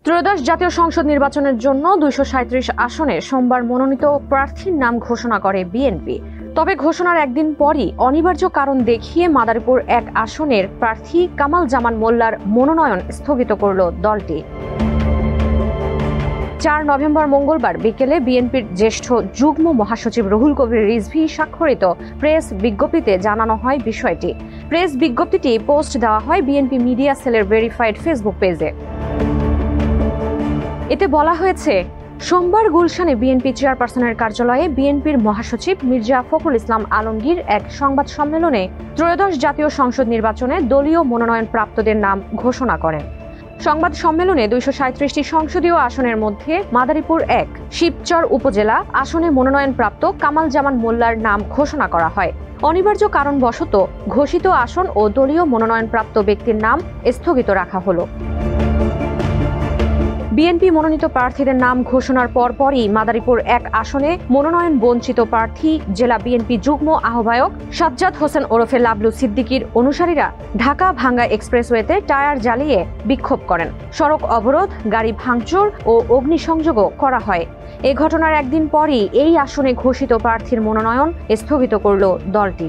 ত্রয়োদশ জাতীয় সংসদ নির্বাচনের জন্য ২৩৭ আসনে সোমবার মনোনীত প্রার্থীর নাম ঘোষণা করে বিএনপি। তবে ঘোষণার একদিন পরই অনিবার্য কারণ দেখিয়ে মাদারীপুর ১ আসনের প্রার্থী কামাল জামান মোল্লার মনোনয়ন স্থগিত করল দলটি। ৪ নভেম্বর মঙ্গলবার বিকেলে বিএনপির জ্যেষ্ঠ যুগ্ম মহাসচিব রুহুল কবির রিজভী স্বাক্ষরিত প্রেস বিজ্ঞপ্তিতে জানানো হয় বিষয়টি। প্রেস বিজ্ঞপ্তিটি পোস্ট দেওয়া হয় বিএনপি মিডিয়া সেলের ভেরিফাইড ফেসবুক পেজে। এতে বলা হয়েছে, সোমবার গুলশানে বিএনপি চেয়ারপারসনের কার্যালয়ে বিএনপির মহাসচিব মির্জা ফখরুল ইসলাম আলমগীর এক সংবাদ সম্মেলনে ত্রয়োদশ জাতীয় সংসদ নির্বাচনে দলীয় মনোনয়ন প্রাপ্তদের নাম ঘোষণা করেন। সংবাদ সম্মেলনে ২৩৭টি সংসদীয় আসনের মধ্যে মাদারীপুর ১ শিবচর উপজেলা আসনে মনোনয়নপ্রাপ্ত কামাল জামান মোল্লার নাম ঘোষণা করা হয়। অনিবার্য কারণবশত ঘোষিত আসন ও দলীয় মনোনয়নপ্রাপ্ত ব্যক্তির নাম স্থগিত রাখা হলো। বিএনপি মনোনীত প্রার্থীদের নাম ঘোষণার পরপরই মাদারীপুর ১ আসনে মনোনয়ন বঞ্চিত প্রার্থী জেলা বিএনপি যুগ্ম আহ্বায়ক সাজ্জাদ হোসেন ওরফে লাবলু সিদ্দিকীর অনুসারীরা ঢাকা ভাঙ্গা এক্সপ্রেসওয়েতে টায়ার জ্বালিয়ে বিক্ষোভ করেন। সড়ক অবরোধ, গাড়ি ভাঙচুর ও অগ্নিসংযোগও করা হয়। এ ঘটনার একদিন পরই এই আসনে ঘোষিত প্রার্থীর মনোনয়ন স্থগিত করল দলটি।